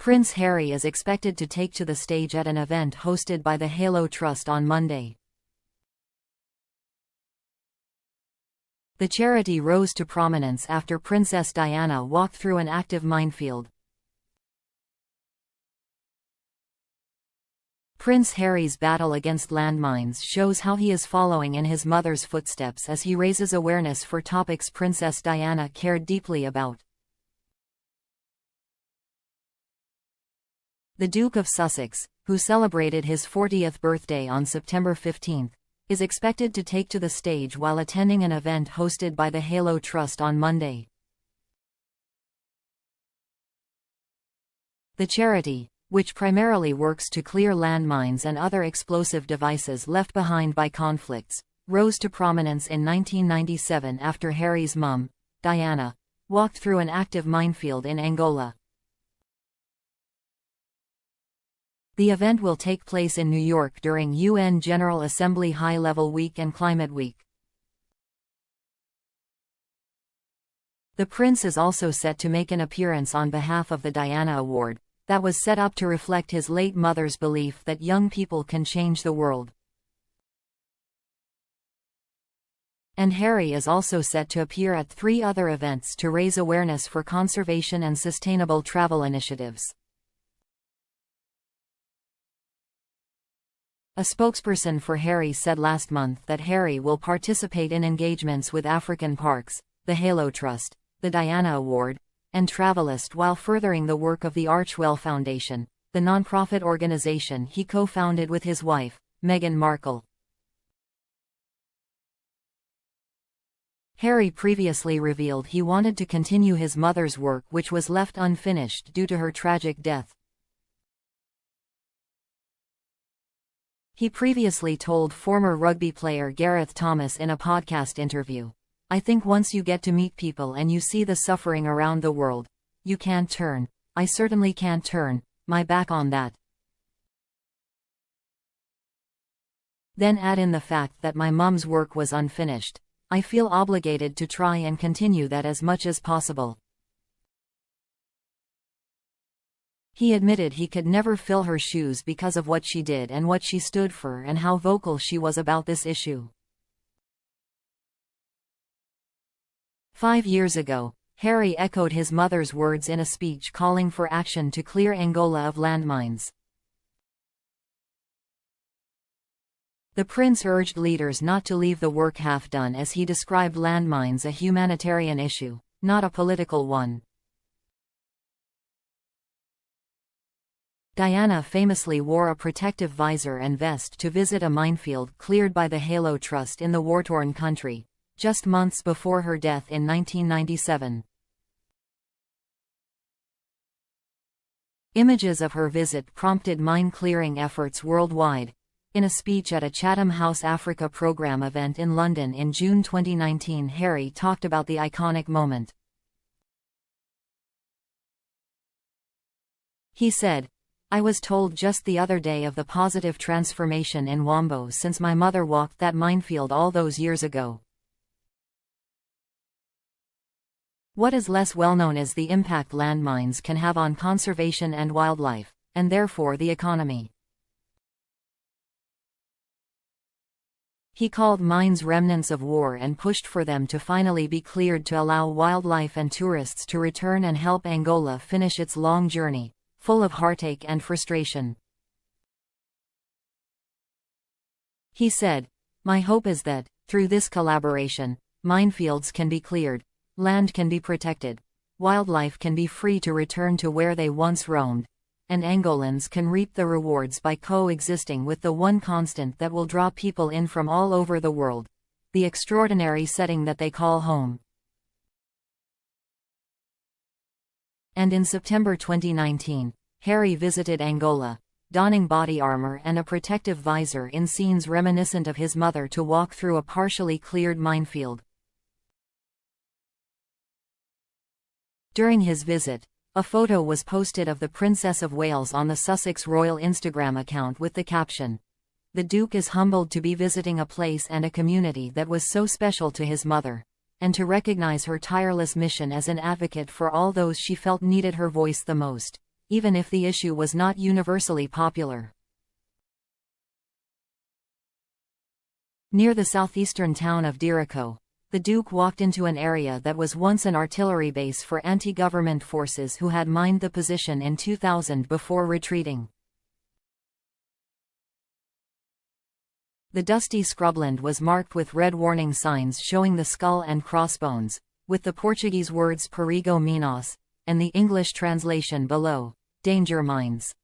Prince Harry is expected to take to the stage at an event hosted by the Halo Trust on Monday. The charity rose to prominence after Princess Diana walked through an active minefield. Prince Harry's battle against landmines shows how he is following in his mother's footsteps as he raises awareness for topics Princess Diana cared deeply about. The Duke of Sussex, who celebrated his 40th birthday on September 15, is expected to take to the stage while attending an event hosted by the Halo Trust on Monday. The charity, which primarily works to clear landmines and other explosive devices left behind by conflicts, rose to prominence in 1997 after Harry's mum, Diana, walked through an active minefield in Angola. The event will take place in New York during UN General Assembly High-Level Week and Climate Week. The Prince is also set to make an appearance on behalf of the Diana Award, that was set up to reflect his late mother's belief that young people can change the world. And Harry is also set to appear at 3 other events to raise awareness for conservation and sustainable travel initiatives. A spokesperson for Harry said last month that Harry will participate in engagements with African Parks, the Halo Trust, the Diana Award, and Travelist while furthering the work of the Archwell Foundation, the non-profit organization he co-founded with his wife, Meghan Markle. Harry previously revealed he wanted to continue his mother's work, which was left unfinished due to her tragic death. He previously told former rugby player Gareth Thomas in a podcast interview, "I think once you get to meet people and you see the suffering around the world, you can't turn. I certainly can't turn my back on that." Then add in the fact that my mum's work was unfinished. I feel obligated to try and continue that as much as possible. He admitted he could never fill her shoes because of what she did and what she stood for and how vocal she was about this issue. 5 years ago, Harry echoed his mother's words in a speech calling for action to clear Angola of landmines. The Prince urged leaders not to leave the work half done as he described landmines a humanitarian issue, not a political one. Diana famously wore a protective visor and vest to visit a minefield cleared by the Halo Trust in the war-torn country, just months before her death in 1997. Images of her visit prompted mine-clearing efforts worldwide. In a speech at a Chatham House Africa program event in London in June 2019, Harry talked about the iconic moment. He said, "I was told just the other day of the positive transformation in Wombo since my mother walked that minefield all those years ago." What is less well known is the impact landmines can have on conservation and wildlife, and therefore the economy. He called mines remnants of war and pushed for them to finally be cleared to allow wildlife and tourists to return and help Angola finish its long journey, full of heartache and frustration. He said, "My hope is that, through this collaboration, minefields can be cleared, land can be protected, wildlife can be free to return to where they once roamed, and Angolans can reap the rewards by coexisting with the one constant that will draw people in from all over the world, the extraordinary setting that they call home." And in September 2019, Harry visited Angola, donning body armor and a protective visor in scenes reminiscent of his mother to walk through a partially cleared minefield. During his visit, a photo was posted of the Princess of Wales on the Sussex Royal Instagram account with the caption, "The Duke is humbled to be visiting a place and a community that was so special to his mother, and to recognize her tireless mission as an advocate for all those she felt needed her voice the most, even if the issue was not universally popular. Near the southeastern town of Dirico, the Duke walked into an area that was once an artillery base for anti-government forces who had mined the position in 2000 before retreating. The dusty scrubland was marked with red warning signs showing the skull and crossbones, with the Portuguese words Perigo Minas, and the English translation below, Danger Mines.